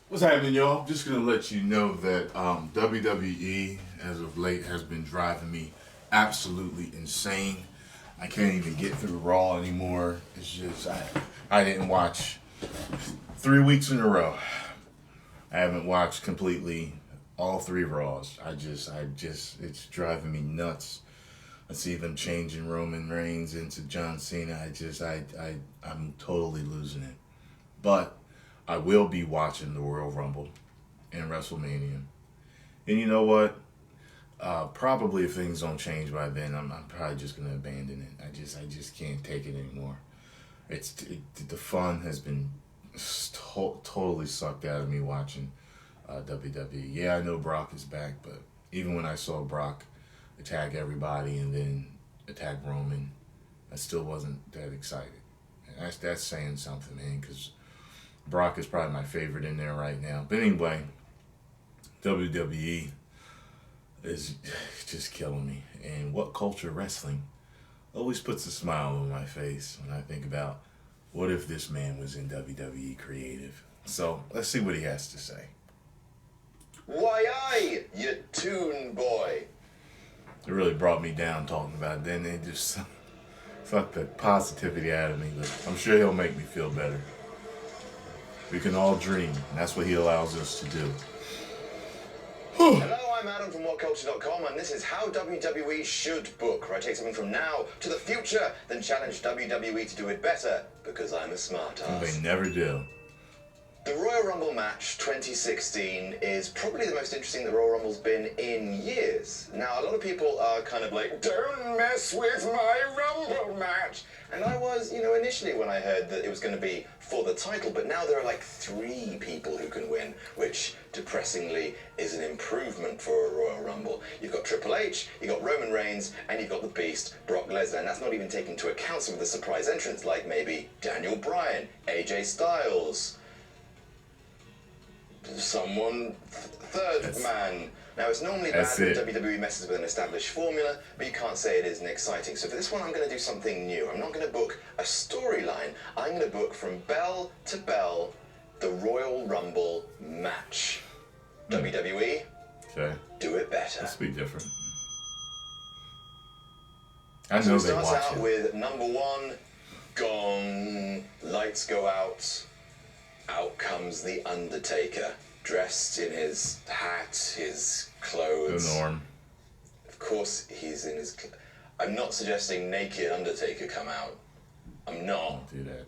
What's happening, y'all? Just gonna let you know that WWE, as of late, has been driving me absolutely insane. I can't even get through Raw anymore. It's just I didn't watch 3 weeks in a row. I haven't watched completely all three Raws. It's driving me nuts. I see them changing Roman Reigns into John Cena. I'm totally losing it. But I will be watching the Royal Rumble and WrestleMania. And you know what? Probably if things don't change by then, I'm probably just gonna abandon it. I just can't take it anymore. The fun has been totally sucked out of me watching WWE. Yeah, I know Brock is back, but even when I saw Brock attack everybody and then attack Roman, I still wasn't that excited. And that's saying something, man, because Brock is probably my favorite in there right now. But anyway, WWE is just killing me. And What Culture Wrestling always puts a smile on my face when I think about what if this man was in WWE creative. So let's see what he has to say. Why, aye, you toon boy. It really brought me down talking about it. Then it just sucked the positivity out of me. But I'm sure he'll make me feel better. We can all dream, and that's what he allows us to do. Hello, I'm Adam from WhatCulture.com, and this is how WWE should book, where I take something from now to the future, then challenge WWE to do it better, because I'm a smart And ass. they never do. The Royal Rumble match 2016 is probably the most interesting the Royal Rumble's been in years. Now, a lot of people are kind of like, don't mess with my Rumble match. And I was, initially when I heard that it was going to be for the title, but now there are like 3 people who can win, which depressingly is an improvement for a Royal Rumble. You've got Triple H, you've got Roman Reigns, and you've got the Beast, Brock Lesnar. And that's not even taking into account some of the surprise entrants like maybe Daniel Bryan, AJ Styles, third man. Now, it's normally bad when WWE messes with an established formula, but you can't say it isn't exciting. So for this one, I'm going to do something new. I'm not going to book a storyline. I'm going to book from bell to bell the Royal Rumble match. WWE, Okay. do it better. Let's be different. I So know it they starts watch out it. with number 1, gong, lights go out. Out comes The Undertaker, dressed in his hat, his clothes. The norm. Of course he's in his... I'm not suggesting naked Undertaker come out. I'm not. Don't do that.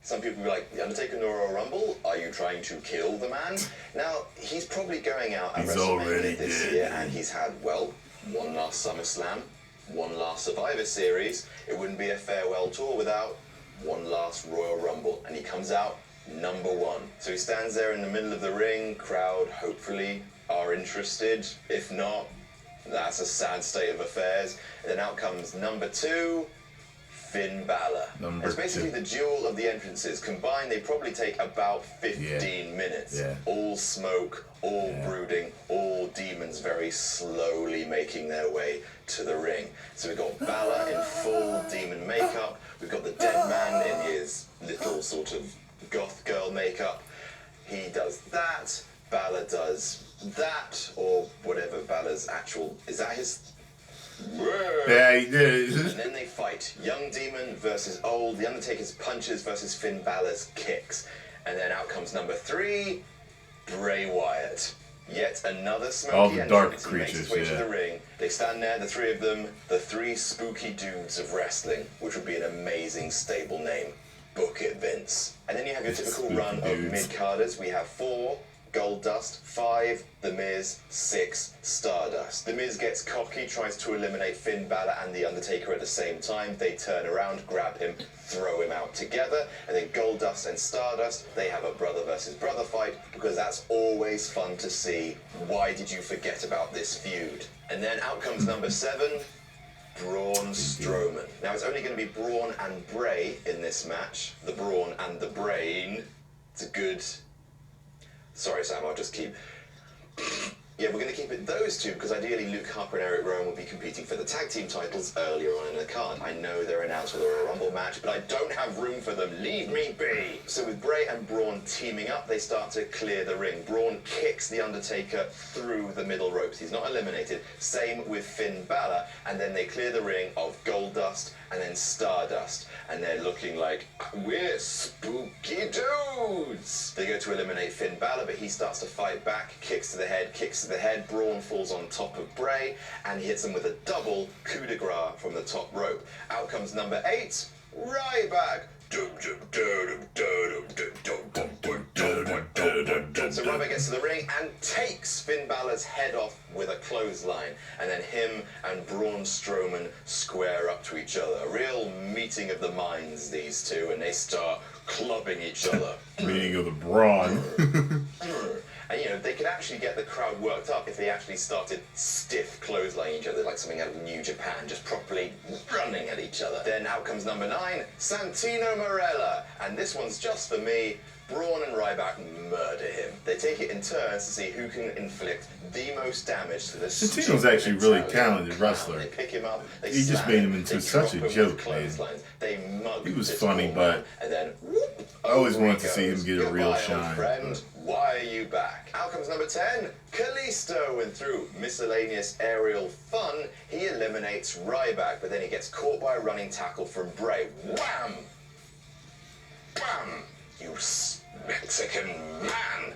Some people be like, The Undertaker in the Royal Rumble? Are you trying to kill the man? Now, he's probably going out at He's already WrestleMania this dead. year, and he's had, well, one last SummerSlam, one last Survivor Series. It wouldn't be a farewell tour without one last Royal Rumble, and he comes out number 1. So he stands there in the middle of the ring, crowd hopefully are interested. If not, that's a sad state of affairs. And then out comes number 2, Finn Balor. It's basically the duel of the entrances. Combined, they probably take about 15 minutes. Yeah. All smoke, all brooding, all demons very slowly making their way to the ring. So we've got Balor in full demon makeup. We've got the dead man in his little sort of goth girl makeup. He does that. Balor does that, or whatever Balor's actual... Is that his... Yeah, he did. And then they fight. Young Demon versus old. The Undertaker's punches versus Finn Balor's kicks. And then out comes number 3, Bray Wyatt. Yet another smoky All the dark entrance. He makes his creatures, way to the ring. They stand there, the 3 of them, the 3 spooky dudes of wrestling, which would be an amazing stable name. Book it, Vince. And then you have your typical Spooky run of dudes. mid-carders. We have 4, Goldust, 5, The Miz, 6, Stardust. The Miz gets cocky, tries to eliminate Finn Balor and The Undertaker at the same time. They turn around, grab him, throw him out together. And then Goldust and Stardust, they have a brother versus brother fight, because that's always fun to see. Why did you forget about this feud? And then out comes number 7, Braun Strowman. Now, it's only going to be Braun and Bray in this match. The Braun and the Brain. It's a good... Sorry, Sam, I'll just keep... Yeah, we're going to keep it those two because ideally Luke Harper and Eric Rowan will be competing for the tag team titles earlier on in the card. I know they're announced for the Royal Rumble match, but I don't have room for them. Leave me be. So with Bray and Braun teaming up, they start to clear the ring. Braun kicks The Undertaker through the middle ropes. He's not eliminated. Same with Finn Balor. And then they clear the ring of Goldust and then Stardust. And they're looking like, we're spooky dudes. They go to eliminate Finn Balor, but he starts to fight back, kicks to the head. Braun falls on top of Bray, and he hits him with a double coup de grace from the top rope. Out comes number 8, Ryback. So Ryback gets to the ring and takes Finn Balor's head off with a clothesline. And then him and Braun Strowman square up to each other. A real meeting of the minds, these two, and they start clubbing each other. Meaning of the brawn. And, you know, they could actually get the crowd worked up if they actually started stiff clotheslining each other, like something out of New Japan, just properly running at each other. Then out comes number 9, Santino Marella. And this one's just for me. Braun and Ryback murder him. They take it in turns to see who can inflict the most damage to the Santino's actually a really talented wrestler. They pick him up, they he just made him into such a joke, man. They mug He was funny, but and then, whoop, I always wanted to see him get a real Goodbye, shine. old friend. Why are you back? Out comes number 10, Kalisto, and through miscellaneous aerial fun, he eliminates Ryback, but then he gets caught by a running tackle from Bray. Wham! Bam! You Mexican man!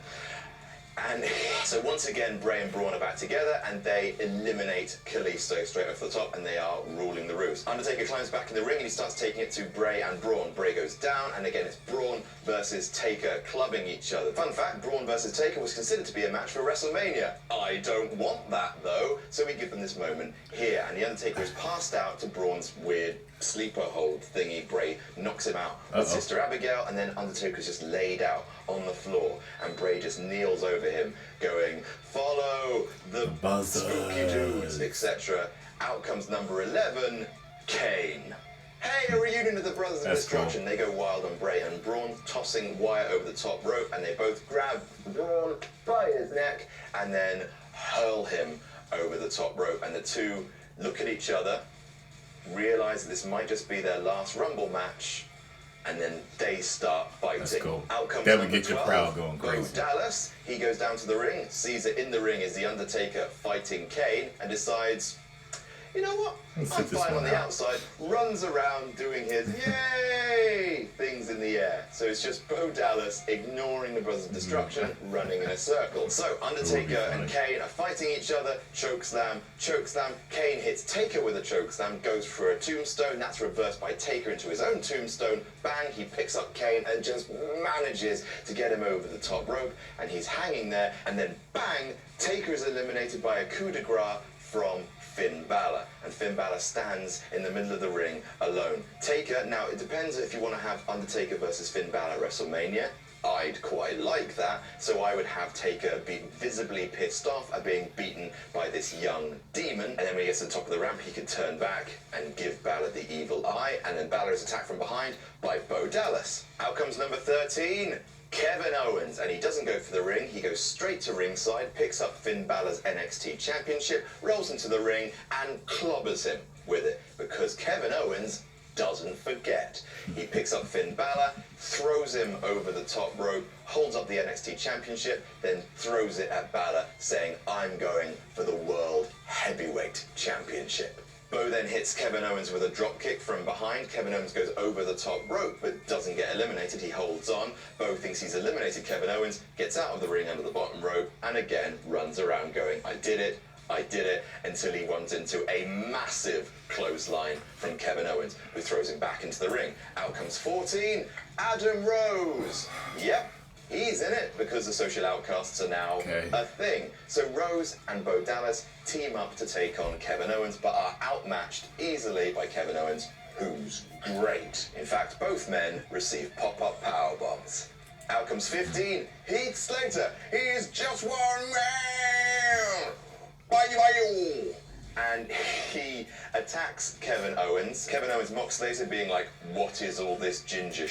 And so once again, Bray and Braun are back together, and they eliminate Kalisto straight off the top, and they are ruling the roost. Undertaker climbs back in the ring, and he starts taking it to Bray and Braun. Bray goes down, and again, it's Braun versus Taker clubbing each other. Fun fact, Braun versus Taker was considered to be a match for WrestleMania. I don't want that, though, so we give them this moment here, and the Undertaker is passed out to Braun's weird sleeper hold thingy. Bray knocks him out with Sister Abigail, and then Undertaker's just laid out on the floor, and Bray just kneels over him, going, follow the spooky dudes, etc. Out comes number 11, Kane. Hey, a reunion of the Brothers of Destruction. Cool. They go wild on Bray and Braun, tossing Wyatt over the top rope, and they both grab Braun by his neck and then hurl him over the top rope. And the two look at each other, realize that this might just be their last Rumble match, and then they start fighting. That's cool. Out comes that number would get 12, your crowd going Bo crazy. Dallas. He goes down to the ring, sees that in the ring is The Undertaker fighting Kane, and decides, you know what? I'm fine on the outside. Runs around doing his yay things in the air. So it's just Bo Dallas ignoring the Brothers of Destruction, running in a circle. So Undertaker and Kane are fighting each other. Chokeslam, chokeslam. Kane hits Taker with a chokeslam, goes for a tombstone. That's reversed by Taker into his own tombstone. Bang, he picks up Kane and just manages to get him over the top rope. And he's hanging there. And then bang, Taker is eliminated by a coup de grace from Finn Balor, and Finn Balor stands in the middle of the ring alone. Taker, now it depends if you want to have Undertaker versus Finn Balor at WrestleMania. I'd quite like that, so I would have Taker be visibly pissed off at being beaten by this young demon, and then when he gets to the top of the ramp, he can turn back and give Balor the evil eye, and then Balor is attacked from behind by Bo Dallas. Out comes number 13, Kevin Owens, and he doesn't go for the ring, he goes straight to ringside, picks up Finn Balor's NXT Championship, rolls into the ring, and clobbers him with it, because Kevin Owens doesn't forget. He picks up Finn Balor, throws him over the top rope, holds up the NXT Championship, then throws it at Balor, saying, I'm going for the World Heavyweight Championship. Bo then hits Kevin Owens with a dropkick from behind. Kevin Owens goes over the top rope, but doesn't get eliminated. He holds on. Bo thinks he's eliminated Kevin Owens, gets out of the ring under the bottom rope, and again runs around going, I did it, until he runs into a massive clothesline from Kevin Owens, who throws him back into the ring. Out comes 14, Adam Rose. Yep. He's in it because the social outcasts are now a thing. So Rose and Bo Dallas team up to take on Kevin Owens, but are outmatched easily by Kevin Owens, who's great. In fact, both men receive pop-up power bombs. Out comes 15, Heath Slater. He's just one man. Bye-bye. And he attacks Kevin Owens. Kevin Owens mocks Slater, being like, what is all this ginger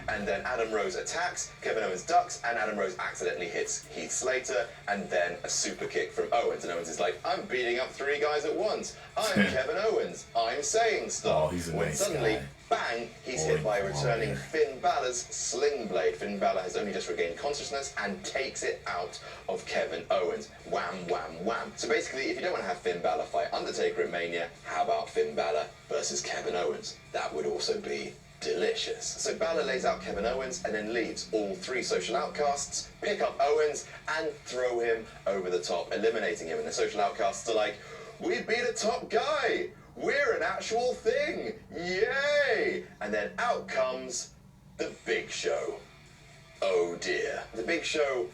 and then Adam Rose attacks, Kevin Owens ducks, and Adam Rose accidentally hits Heath Slater, and then a super kick from Owens, and Owens is like, I'm beating up 3 guys at once. I'm Kevin Owens. I'm saying stuff. Oh, he's a when nice suddenly, guy. bang, he's hit by returning Finn Balor's sling blade. Finn Balor has only just regained consciousness and takes it out of Kevin Owens. Wham, wham, wham. So basically, if you don't want to have Finn Balor fight Undertaker at Mania, how about Finn Balor versus Kevin Owens? That would also be delicious. So Balor lays out Kevin Owens and then leaves all 3 social outcasts, pick up Owens and throw him over the top, eliminating him. And the social outcasts are like, we beat a top guy! We're an actual thing! Yay! And then out comes the Big Show. Oh dear. The Big Show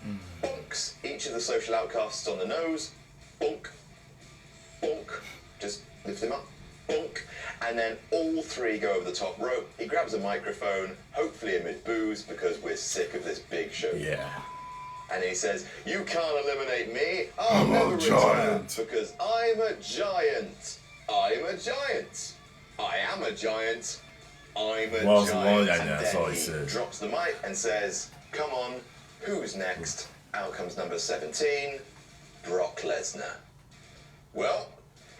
bonks each of the social outcasts on the nose. Bonk. Bonk. Just lift him up. Bonk. And then all 3 go over the top rope. He grabs a microphone, hopefully amid boos, because we're sick of this Big Show. Yeah. And he says, you can't eliminate me. I'll I'm never a return giant. because I'm a giant. I'm a giant. I am a giant. I'm a Well, giant. yeah, And that's then all he said. drops the mic and says, come on, who's next? Out comes number 17, Brock Lesnar. Well,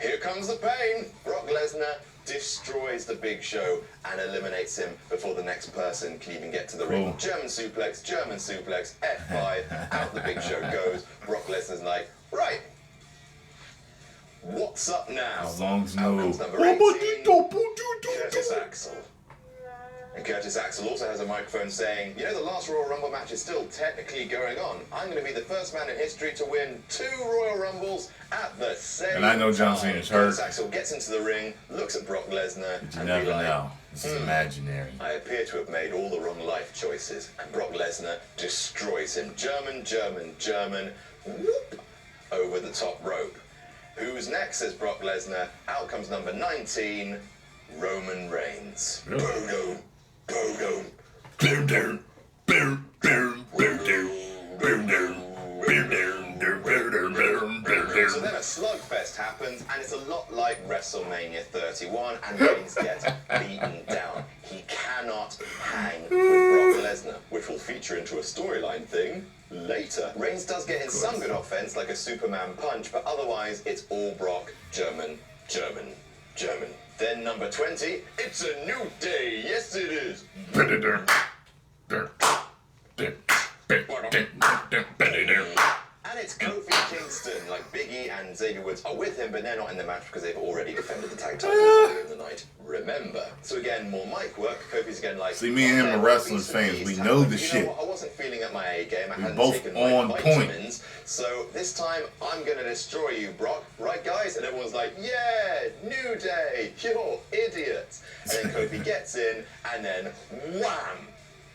here comes the pain. Brock Lesnar destroys the Big Show and eliminates him before the next person can even get to the ring. German suplex, F5, out the Big Show goes. Brock Lesnar's like, right, what's up now? As long as Out no. comes number 18, Curtis Axel. And Curtis Axel also has a microphone saying, you know, the last Royal Rumble match is still technically going on. I'm going to be the first man in history to win 2 Royal Rumbles at the same time. And I know John Cena's hurt. Curtis Axel gets into the ring, looks at Brock Lesnar, But you and never be like, know. This is imaginary. I appear to have made all the wrong life choices. And Brock Lesnar destroys him. German, whoop, over the top rope. Who's next, says Brock Lesnar. Out comes number 19, Roman Reigns. Really? Boom, boom. Boom, boom, boom, boom, boom, boom, boom, boom, boom, boom. So then a slugfest happens, and it's a lot like WrestleMania 31, and Reigns gets beaten down. He cannot hang with Brock Lesnar, which will feature into a storyline thing later. Reigns does get in some good offense, like a Superman punch, but otherwise it's all Brock, German. Then number 20, it's a new day. Yes, it is. And it's Kofi Kingston. Like Big E and Xavier Woods are with him, but they're not in the match because they've already defended the tag titles earlier in the night. Remember. So again, more mic work. Kofi's again like, See, me and him are wrestling fans. We know the shit. You know what? I wasn't feeling at my A game. I hadn't both taken on my point. vitamins. So this time I'm gonna destroy you, Brock. Right, guys? And everyone's like, yeah, New Day. You're idiots. And then Kofi gets in, and then wham.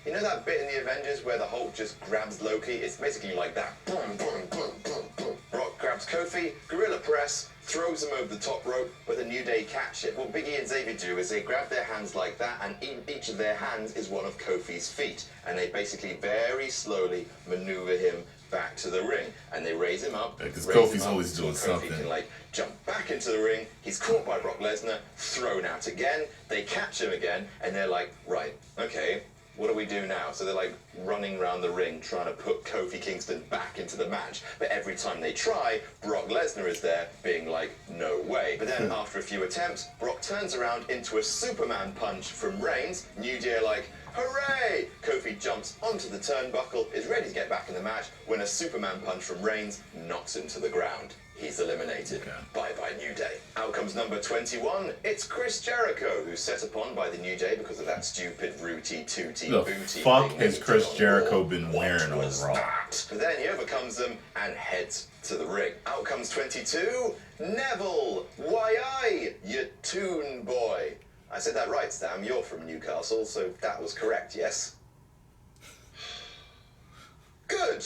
You know that bit in the Avengers where the Hulk just grabs Loki? It's basically like that. Boom, boom, boom, boom, boom. Brock grabs Kofi, gorilla press, throws him over the top rope, but the New Day catch it. What Big E and Xavier do is they grab their hands like that, and each of their hands is one of Kofi's feet. And they basically very slowly maneuver him back to the ring. And they raise him up. Because raise Kofi's him up always doing so Kofi something. can, like, jump back into the ring. He's caught by Brock Lesnar, thrown out again. They catch him again, and they're like, right, okay, what do we do now? So they're like running around the ring trying to put Kofi Kingston back into the match. But every time they try, Brock Lesnar is there being like, no way. But then after a few attempts, Brock turns around into a Superman punch from Reigns. New Day are like, hooray! Kofi jumps onto the turnbuckle, is ready to get back in the match when a Superman punch from Reigns knocks him to the ground. He's eliminated. Okay. Bye-bye, New Day. Out comes number 21. It's Chris Jericho, who's set upon by the New Day because of that stupid rooty tooty The booty fuck thing has they Chris did on Jericho Raw. been What wearing on was Raw? that? But then he overcomes them and heads to the ring. Out comes 22. Neville. Why you toon boy. I said that right, Sam. You're from Newcastle, so that was correct, yes? Good.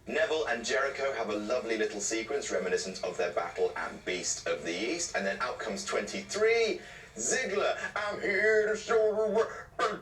Neville and Jericho have a lovely little sequence reminiscent of their battle at Beast of the East, and then out comes 23. Ziggler, I'm here to show the world. Come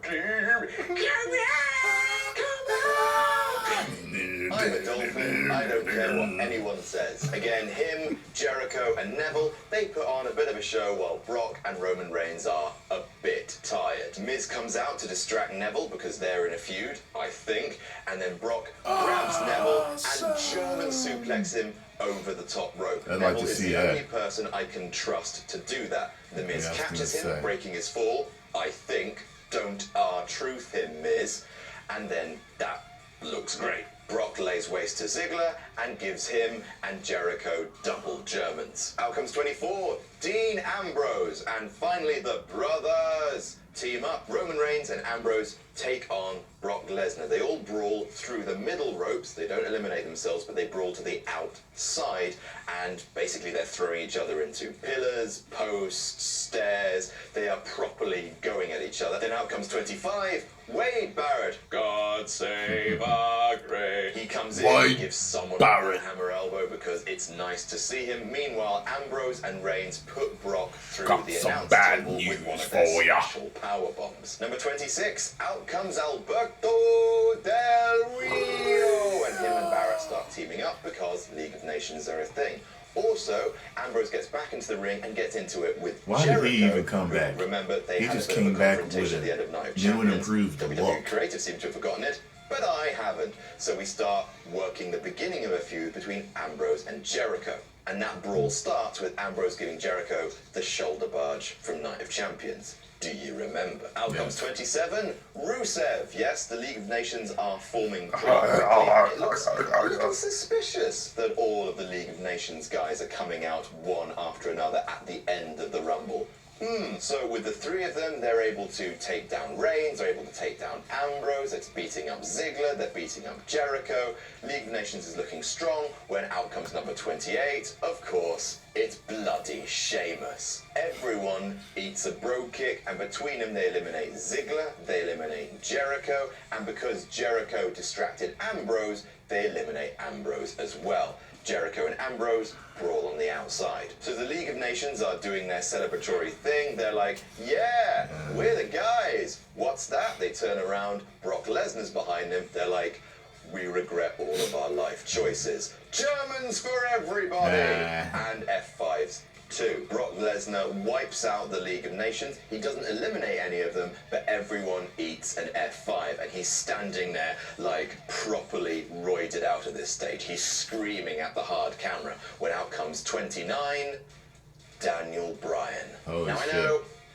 on! I'm a dolphin. I don't care what anyone says. Again, him, Jericho, and Neville, they put on a bit of a show while Brock and Roman Reigns are a bit tired. Miz comes out to distract Neville because they're in a feud, I think, and then Brock grabs Neville and German suplex him over the top rope. Neville is the only person I can trust to do that. The Miz catches him, breaking his fall. I think. Don't R-Truth him, Miz. And then that looks great. Brock lays waste to Ziggler and gives him and Jericho double Germans. Out comes 24, Dean Ambrose, and finally the brothers team up. Roman Reigns and Ambrose take on Brock Lesnar. They all brawl through the middle ropes. They don't eliminate themselves, but they brawl to the outside, and basically they're throwing each other into pillars, posts, stairs. They are properly going at each other. Then out comes 25, Wade Barrett. God save our great. He comes in and gives someone a hammer elbow because it's nice to see him. Meanwhile, Ambrose and Reigns put Brock through the announce table with one of their special power bombs. Number 26, out comes Alberto Del Rio, and him and Barrett start teaming up because League of Nations are a thing. Also, Ambrose gets back into the ring and gets into it with Jericho. Why did he even come back? Remember, they he had just a bit came of a back confrontation with at the end of Night of new and Champions. improved WWE creative seem to have forgotten it, but I haven't. So we start working the beginning of a feud between Ambrose and Jericho. And that brawl starts with Ambrose giving Jericho the shoulder barge from Night of Champions. Do you remember? Out comes 27, Rusev. Yes, the League of Nations are forming pretty quickly. It looks a little suspicious that all of the League of Nations guys are coming out one after another at the end of the Rumble. So with the three of them, they're able to take down Reigns, they're able to take down Ambrose, it's beating up Ziggler, they're beating up Jericho. League of Nations is looking strong when out comes number 28. Of course, it's bloody Sheamus. Everyone eats a bro kick, and between them they eliminate Ziggler, they eliminate Jericho, and because Jericho distracted Ambrose, they eliminate Ambrose as well. Jericho and Ambrose brawl on the outside. So the League of Nations are doing their celebratory thing. They're like, yeah, we're the guys. What's that? They turn around. Brock Lesnar's behind them. They're like, we regret all of our life choices. Germans for everybody! And F5s too. Brock Lesnar wipes out the League of Nations. He doesn't eliminate any of them, but everyone eats an F5, and he's standing there like properly roided out at this stage. He's screaming at the hard camera when out comes 29, Daniel Bryan. Now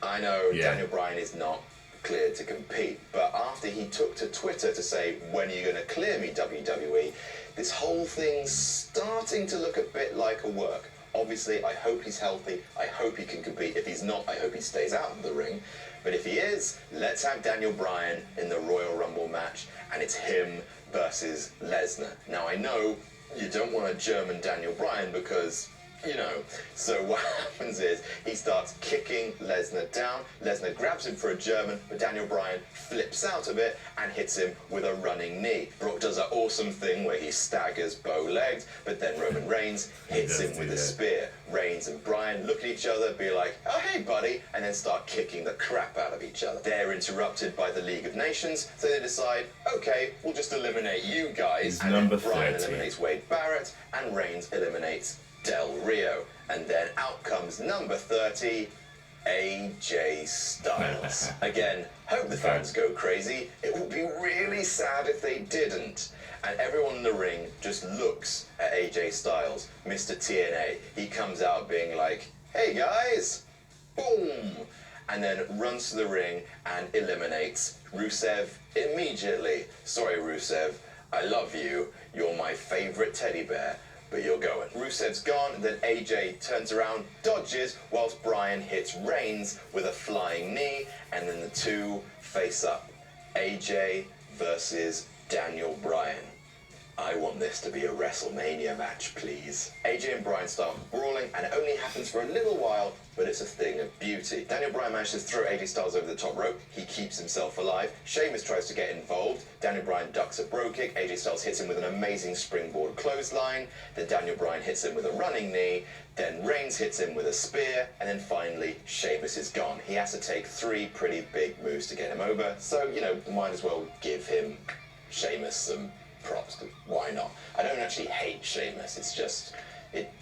I know Daniel Bryan is not cleared to compete, but after he took to Twitter to say, when are you going to clear me, WWE, this whole thing's starting to look a bit like a work. Obviously, I hope he's healthy. I hope he can compete. If he's not, I hope he stays out of the ring. But if he is, let's have Daniel Bryan in the Royal Rumble match, and it's him versus Lesnar. Now, I know you don't want a German Daniel Bryan because, you know, so what happens is he starts kicking Lesnar down. Lesnar grabs him for a German, but Daniel Bryan flips out of it and hits him with a running knee. Brock does that awesome thing where he staggers bow-legged, but then Roman Reigns hits him with a spear. Reigns and Bryan look at each other, be like, oh, hey, buddy, and then start kicking the crap out of each other. They're interrupted by the League of Nations, so they decide, okay, we'll just eliminate you guys. And then Bryan eliminates Wade Barrett, and Reigns eliminates Del Rio, and then out comes number 30, AJ Styles. Again, hope the fans go crazy. It would be really sad if they didn't. And everyone in the ring just looks at AJ Styles, Mr. TNA. He comes out being like, hey guys, boom, and then runs to the ring and eliminates Rusev immediately. Sorry, Rusev, I love you. You're my favorite teddy bear. But you're going. Rusev's gone, and then AJ turns around, dodges, whilst Bryan hits Reigns with a flying knee, and then the two face up. AJ versus Daniel Bryan. I want this to be a WrestleMania match, please. AJ and Bryan start brawling, and it only happens for a little while, but it's a thing of beauty. Daniel Bryan manages to throw AJ Styles over the top rope. He keeps himself alive. Sheamus tries to get involved. Daniel Bryan ducks a bro kick. AJ Styles hits him with an amazing springboard clothesline. Then Daniel Bryan hits him with a running knee. Then Reigns hits him with a spear. And then finally, Sheamus is gone. He has to take 3 pretty big moves to get him over. So, you know, might as well give him Sheamus some props, because why not? I don't actually hate Sheamus, it's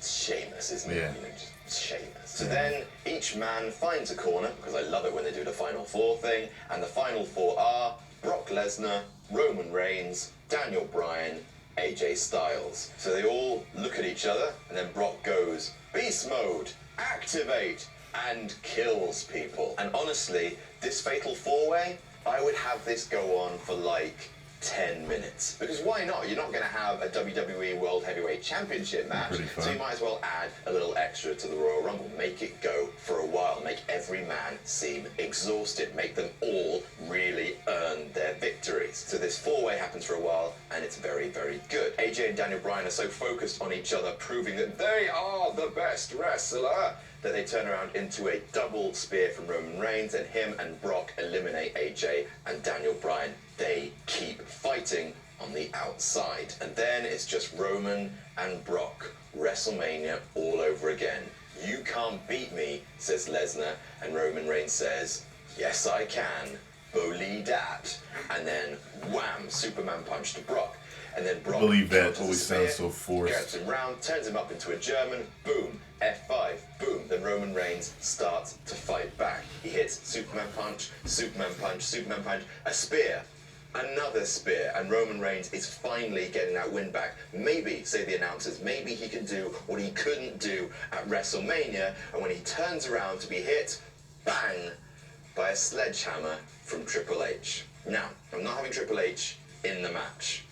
Sheamus, isn't it? Yeah. You know, just Sheamus. So then each man finds a corner, because I love it when they do the Final Four thing, and the Final Four are Brock Lesnar, Roman Reigns, Daniel Bryan, AJ Styles. So they all look at each other, and then Brock goes, Beast Mode, activate, and kills people. And honestly, this Fatal 4-Way, I would have this go on for like 10 minutes. Because why not? You're not going to have a WWE World Heavyweight Championship match, so you might as well add a little extra to the Royal Rumble. Make it go for a while. Make every man seem exhausted. Make them all really earn their victories. So this 4-way happens for a while, and it's very, very good. AJ and Daniel Bryan are so focused on each other, proving that they are the best wrestler, that they turn around into a double spear from Roman Reigns, and him and Brock eliminate AJ and Daniel Bryan. They keep fighting on the outside. And then it's just Roman and Brock. WrestleMania all over again. You can't beat me, says Lesnar, and Roman Reigns says, yes I can, bully dat. And then wham, Superman punch to Brock. And then Brock, I believe that counters always the spear, sounds so forced. gets him round, turns him up into a German, boom, F5, boom. Then Roman Reigns starts to fight back. He hits Superman punch, Superman punch, Superman punch, a spear, another spear, and Roman Reigns is finally getting that win back. Maybe, say the announcers, maybe he can do what he couldn't do at WrestleMania, and when he turns around to be hit, bang, by a sledgehammer from Triple H. Now, I'm not having Triple H in the match.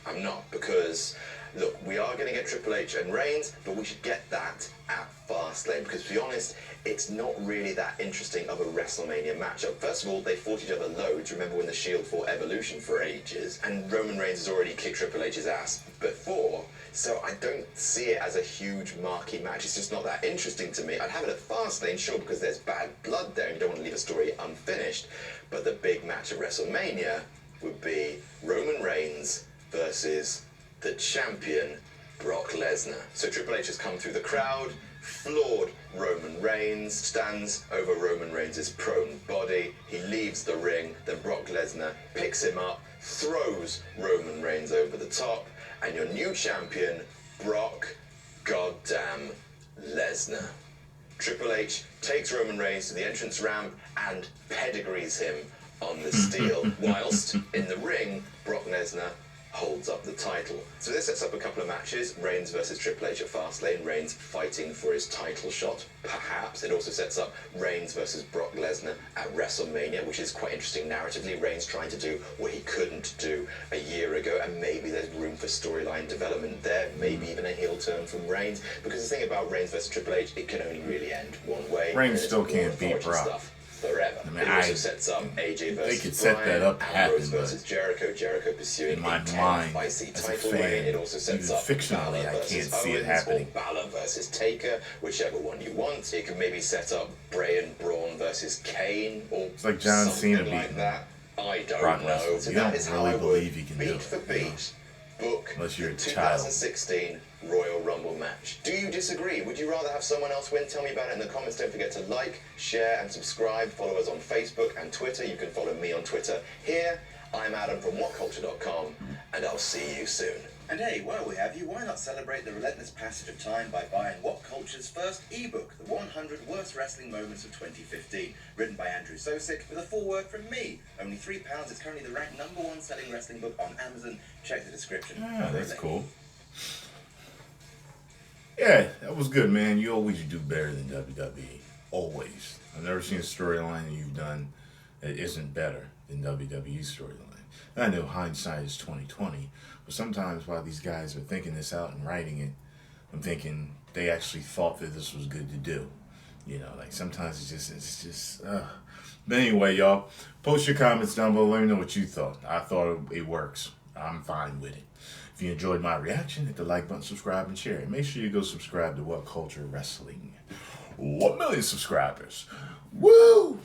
I'm not, because, look, we are going to get Triple H and Reigns, but we should get that at Fastlane, because to be honest, it's not really that interesting of a WrestleMania matchup. First of all, they fought each other loads. Remember when the Shield fought Evolution for ages, and Roman Reigns has already kicked Triple H's ass before, so I don't see it as a huge marquee match. It's just not that interesting to me. I'd have it at Fastlane, sure, because there's bad blood there and you don't want to leave a story unfinished, but the big match at WrestleMania would be Roman Reigns versus the champion, Brock Lesnar. So Triple H has come through the crowd, floored Roman Reigns, stands over Roman Reigns' prone body. He leaves the ring, then Brock Lesnar picks him up, throws Roman Reigns over the top, and your new champion, Brock goddamn Lesnar. Triple H takes Roman Reigns to the entrance ramp and pedigrees him on the steel, whilst in the ring, Brock Lesnar holds up the title. So this sets up a couple of matches, Reigns versus Triple H at Fastlane, Reigns fighting for his title shot, perhaps. It also sets up Reigns versus Brock Lesnar at WrestleMania, which is quite interesting narratively. Reigns trying to do what he couldn't do a year ago, and maybe there's room for storyline development there, maybe even a heel turn from Reigns, because the thing about Reigns versus Triple H, it can only really end one way. Reigns still can't beat Brock. Forever. I mean, it also sets up AJ versus they could set that up to happen, Ambrose versus Jericho. Jericho pursuing in my a mind, feisty as a title fan, reign. It also sets even up fictionally, Balor I versus can't see it Owens, happening. or Balor versus Taker, whichever one you want. It can maybe set up Bray and Braun versus Kane, or it's like John something Cena like beating that. I don't Brock know. Lesnar. So You that don't is how really I would, believe he can do beat it, for you know? beat, book Unless you're a the child. 2016 Royal Rumble match. Do you disagree? Would you rather have someone else win? Tell me about it in the comments. Don't forget to like, share, and subscribe. Follow us on Facebook and Twitter. You can follow me on Twitter. Here, I'm Adam from WhatCulture.com, and I'll see you soon. And hey, while we have you, why not celebrate the relentless passage of time by buying What Culture's first ebook, The 100 Worst Wrestling Moments of 2015, written by Andrew Sosick, with a foreword from me. Only £3, it's currently the ranked #1 selling wrestling book on Amazon. Check the description. Yeah, that's cool. Yeah, that was good, man. You always do better than WWE. Always. I've never seen a storyline that you've done that isn't better than WWE's storyline. I know hindsight is 2020, but sometimes while these guys are thinking this out and writing it, I'm thinking they actually thought that this was good to do. You know, like sometimes it's just. But anyway, y'all, post your comments down below. Let me know what you thought. I thought it works. I'm fine with it. If you enjoyed my reaction, hit the like button, subscribe, and share. And make sure you go subscribe to What Culture Wrestling. 1 million subscribers. Woo!